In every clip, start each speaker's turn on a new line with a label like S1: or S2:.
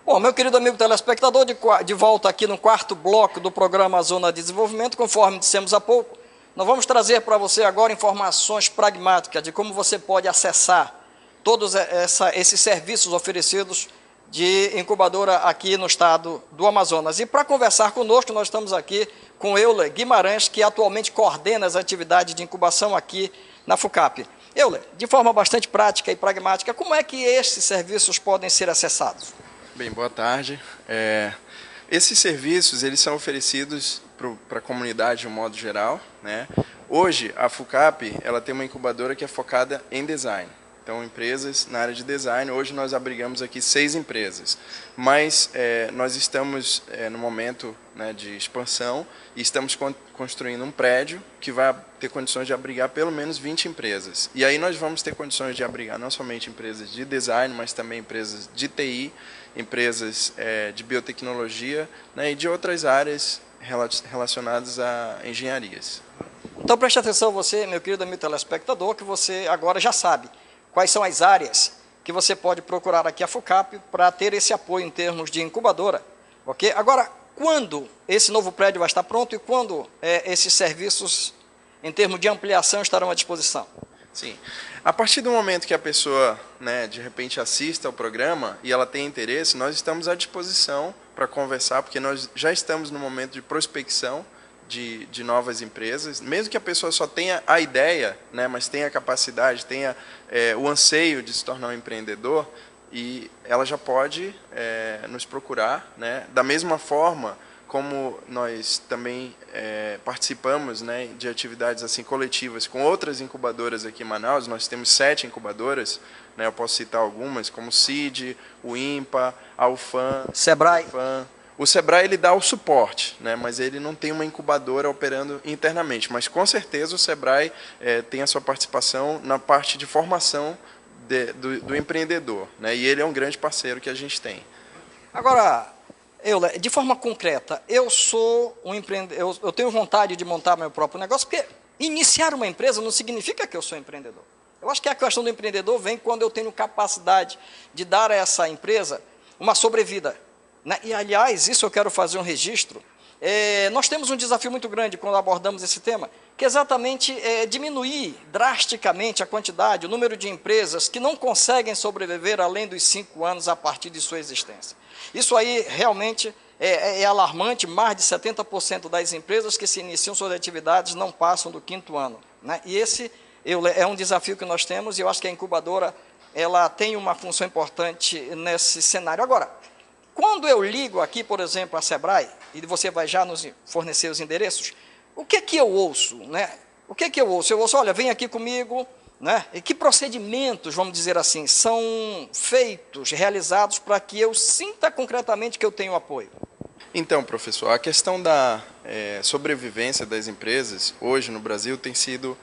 S1: Bom, meu querido amigo telespectador, de volta aqui no quarto bloco do programa Zona de Desenvolvimento, conforme dissemos há pouco, nós vamos trazer para você agora informações pragmáticas de como você pode acessar todos esses serviços oferecidos de incubadora aqui no estado do Amazonas. E para conversar conosco, nós estamos aqui com Euler Guimarães, que atualmente coordena as atividades de incubação aqui na FUCAP. Euler, de forma bastante prática e pragmática, como é que esses serviços podem ser acessados?
S2: Bem, boa tarde. Esses serviços eles são oferecidos para a comunidade de um modo geral, né? Hoje, a FUCAP ela tem uma incubadora que é focada em design. Então, empresas na área de design, hoje nós abrigamos aqui 6 empresas, mas nós estamos no momento, né, de expansão e estamos construindo um prédio que vai ter condições de abrigar pelo menos 20 empresas. E aí nós vamos ter condições de abrigar não somente empresas de design, mas também empresas de TI, empresas de biotecnologia, né, e de outras áreas relacionadas a engenharias.
S1: Então preste atenção você, meu querido amigo telespectador, que você agora já sabe quais são as áreas que você pode procurar aqui a FUCAP para ter esse apoio em termos de incubadora. Ok? Agora, quando esse novo prédio vai estar pronto e quando esses serviços, em termos de ampliação, estarão à disposição?
S2: Sim. A partir do momento que a pessoa, né, de repente assista ao programa e ela tem interesse, nós estamos à disposição para conversar, porque nós já estamos no momento de prospecção de novas empresas, mesmo que a pessoa só tenha a ideia, né, mas tenha a capacidade, tenha o anseio de se tornar um empreendedor, e ela já pode nos procurar, né, da mesma forma como nós também participamos, né, de atividades assim coletivas com outras incubadoras aqui em Manaus. Nós temos 7 incubadoras, né, eu posso citar algumas, como o CID, o IMPA, a UFAM,
S1: Sebrae.
S2: O Sebrae ele dá o suporte, né, mas ele não tem uma incubadora operando internamente. Mas com certeza o Sebrae tem a sua participação na parte de formação do empreendedor, né, e ele é um grande parceiro que a gente tem.
S1: Agora, Euler, de forma concreta, eu sou um empreendedor, eu tenho vontade de montar meu próprio negócio, porque iniciar uma empresa não significa que eu sou empreendedor. Eu acho que a questão do empreendedor vem quando eu tenho capacidade de dar a essa empresa uma sobrevida, né? E, aliás, isso eu quero fazer um registro. Nós temos um desafio muito grande quando abordamos esse tema, que é exatamente diminuir drasticamente a quantidade, o número de empresas que não conseguem sobreviver além dos 5 anos a partir de sua existência. Isso aí realmente é alarmante. Mais de 70% das empresas que se iniciam suas atividades não passam do 5º ano, né? E esse é um desafio que nós temos, e eu acho que a incubadora ela tem uma função importante nesse cenário. Agora, quando eu ligo aqui, por exemplo, a Sebrae, e você vai já nos fornecer os endereços, o que é que eu ouço, né? O que é que eu ouço? Eu ouço, olha, vem aqui comigo, né? E que procedimentos, vamos dizer assim, são feitos, realizados para que eu sinta concretamente que eu tenho apoio?
S2: Então, professor, a questão da sobrevivência das empresas hoje no Brasil tem sido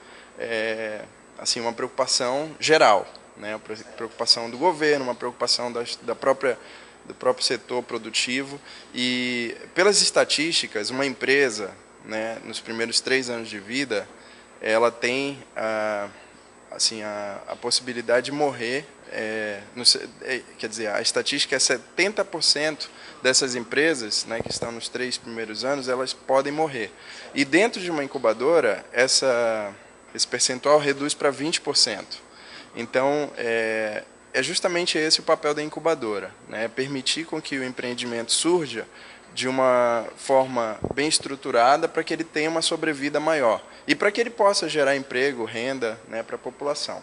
S2: assim, uma preocupação geral, né? Uma preocupação do governo, uma preocupação do próprio setor produtivo. E pelas estatísticas, uma empresa, né, nos primeiros 3 anos de vida, ela tem assim, a possibilidade de morrer, quer dizer, a estatística é 70% dessas empresas, né, que estão nos 3 primeiros anos, elas podem morrer. E dentro de uma incubadora, esse percentual reduz para 20%. Então, é justamente esse o papel da incubadora, né, permitir com que o empreendimento surja de uma forma bem estruturada para que ele tenha uma sobrevida maior e para que ele possa gerar emprego, renda, né, para a população.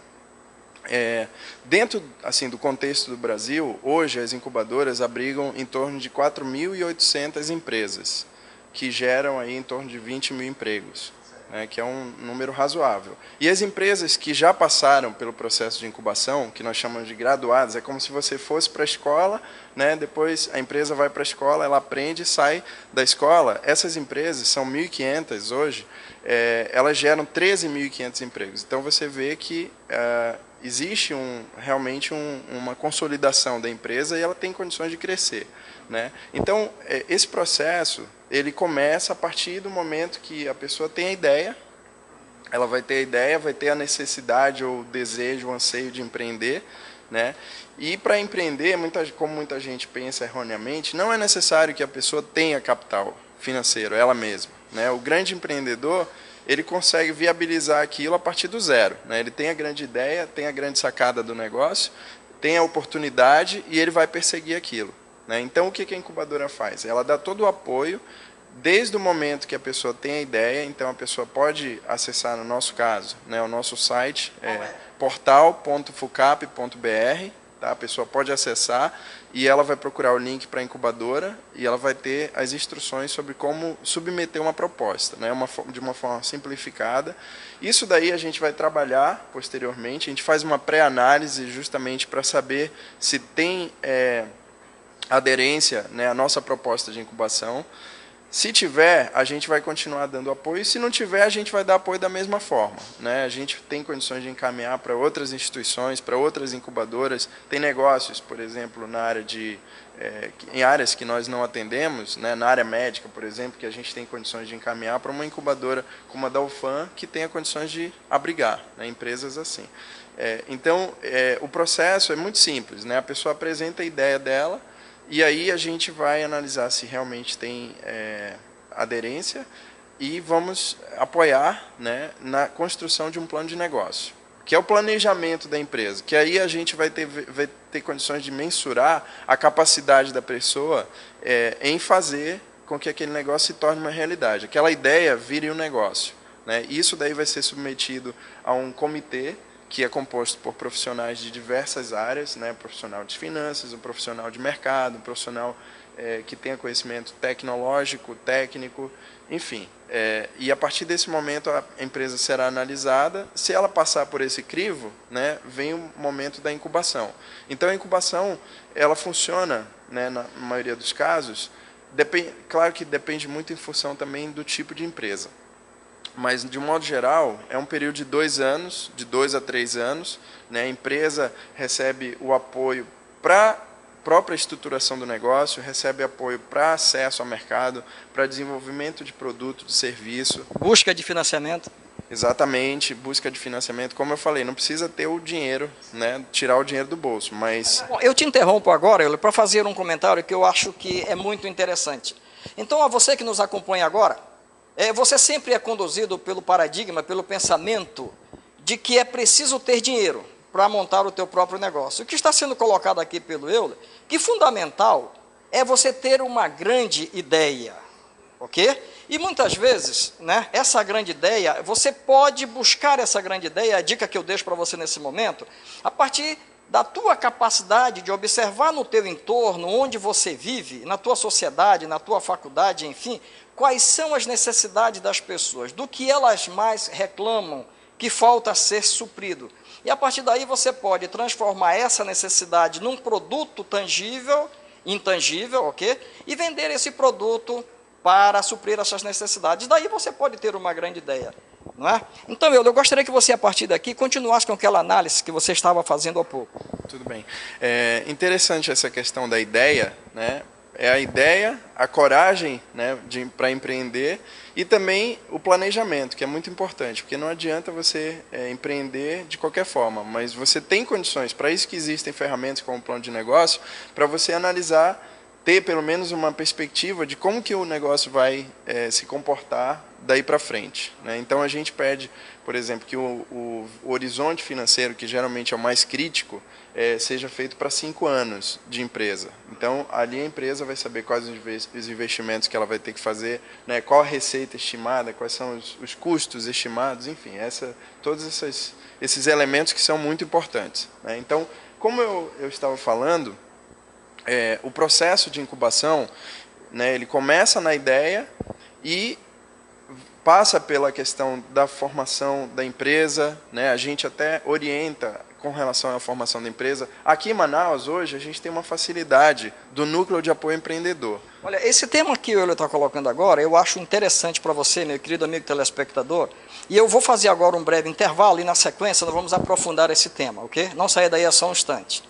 S2: Dentro assim, do contexto do Brasil, hoje as incubadoras abrigam em torno de 4.800 empresas, que geram aí em torno de 20 mil empregos, né, que é um número razoável. E as empresas que já passaram pelo processo de incubação, que nós chamamos de graduadas, é como se você fosse para a escola, né, depois a empresa vai para a escola, ela aprende e sai da escola. Essas empresas, são 1.500 hoje, elas geram 13.500 empregos. Então você vê que existe realmente uma consolidação da empresa e ela tem condições de crescer, né? Então, esse processo ele começa a partir do momento que a pessoa tem a ideia, ela vai ter a ideia, vai ter a necessidade ou o desejo, o anseio de empreender, né? E para empreender, como muita gente pensa erroneamente, não é necessário que a pessoa tenha capital financeiro, ela mesma, né? O grande empreendedor, ele consegue viabilizar aquilo a partir do zero, né? Ele tem a grande ideia, tem a grande sacada do negócio, tem a oportunidade e ele vai perseguir aquilo, né? Então, o que a incubadora faz? Ela dá todo o apoio, desde o momento que a pessoa tem a ideia. Então a pessoa pode acessar, no nosso caso, né, o nosso site, portal.fucap.br, tá? A pessoa pode acessar e ela vai procurar o link para a incubadora e ela vai ter as instruções sobre como submeter uma proposta, né, de uma forma simplificada. Isso daí a gente vai trabalhar posteriormente, a gente faz uma pré-análise justamente para saber se tem aderência, né, à nossa proposta de incubação. Se tiver, a gente vai continuar dando apoio. Se não tiver, a gente vai dar apoio da mesma forma, né? A gente tem condições de encaminhar para outras instituições, para outras incubadoras. Tem negócios, por exemplo, na área em áreas que nós não atendemos, né? Na área médica, por exemplo, que a gente tem condições de encaminhar para uma incubadora como a da UFAM, que tenha condições de abrigar, né? Empresas assim. Então, o processo é muito simples, né? A pessoa apresenta a ideia dela, e aí a gente vai analisar se realmente tem aderência e vamos apoiar, né, na construção de um plano de negócio, que é o planejamento da empresa, que aí a gente vai ter condições de mensurar a capacidade da pessoa em fazer com que aquele negócio se torne uma realidade, aquela ideia vire um negócio, né? Isso daí vai ser submetido a um comitê que é composto por profissionais de diversas áreas, né? Profissional de finanças, um profissional de mercado, um profissional que tenha conhecimento tecnológico, técnico, enfim. E a partir desse momento a empresa será analisada. Se ela passar por esse crivo, né, vem o momento da incubação. Então a incubação, ela funciona, né, na maioria dos casos, claro que depende muito em função também do tipo de empresa. Mas, de um modo geral, é um período de 2 anos, de 2 a 3 anos. Né? A empresa recebe o apoio para a própria estruturação do negócio, recebe apoio para acesso ao mercado, para desenvolvimento de produto, de serviço.
S1: Busca de financiamento.
S2: Exatamente, busca de financiamento. Como eu falei, não precisa ter o dinheiro, né? Tirar o dinheiro do bolso, mas...
S1: Bom, eu te interrompo agora, para fazer um comentário que eu acho que é muito interessante. Então, a você que nos acompanha agora, você sempre é conduzido pelo paradigma, pelo pensamento de que é preciso ter dinheiro para montar o teu próprio negócio. O que está sendo colocado aqui pelo Euler, que fundamental é você ter uma grande ideia, ok? E muitas vezes, né, essa grande ideia, você pode buscar essa grande ideia, a dica que eu deixo para você nesse momento, a partir da tua capacidade de observar no teu entorno, onde você vive, na tua sociedade, na tua faculdade, enfim, quais são as necessidades das pessoas, do que elas mais reclamam, que falta ser suprido. E a partir daí você pode transformar essa necessidade num produto tangível, intangível, ok? E vender esse produto para suprir essas necessidades. Daí você pode ter uma grande ideia, não é? Então, eu gostaria que você, a partir daqui, continuasse com aquela análise que você estava fazendo há pouco.
S2: Tudo bem. É interessante essa questão da ideia, né? É a ideia, a coragem, né, para empreender, e também o planejamento, que é muito importante, porque não adianta você empreender de qualquer forma, mas você tem condições, para isso que existem ferramentas como o plano de negócio, para você analisar, ter pelo menos uma perspectiva de como que o negócio vai se comportar daí para frente, né? Então a gente pede, por exemplo, que o horizonte financeiro, que geralmente é o mais crítico, seja feito para 5 anos de empresa. Então, ali a empresa vai saber quais os investimentos que ela vai ter que fazer, né, qual a receita estimada, quais são os custos estimados, enfim, todos esses elementos que são muito importantes, né? Então, como eu estava falando, o processo de incubação, né, ele começa na ideia e passa pela questão da formação da empresa, né? A gente até orienta com relação à formação da empresa. Aqui em Manaus, hoje, a gente tem uma facilidade do Núcleo de Apoio Empreendedor.
S1: Olha, esse tema que o Euler está colocando agora, eu acho interessante para você, meu querido amigo telespectador, e eu vou fazer agora um breve intervalo e, na sequência, nós vamos aprofundar esse tema, ok? Não saia daí só um instante.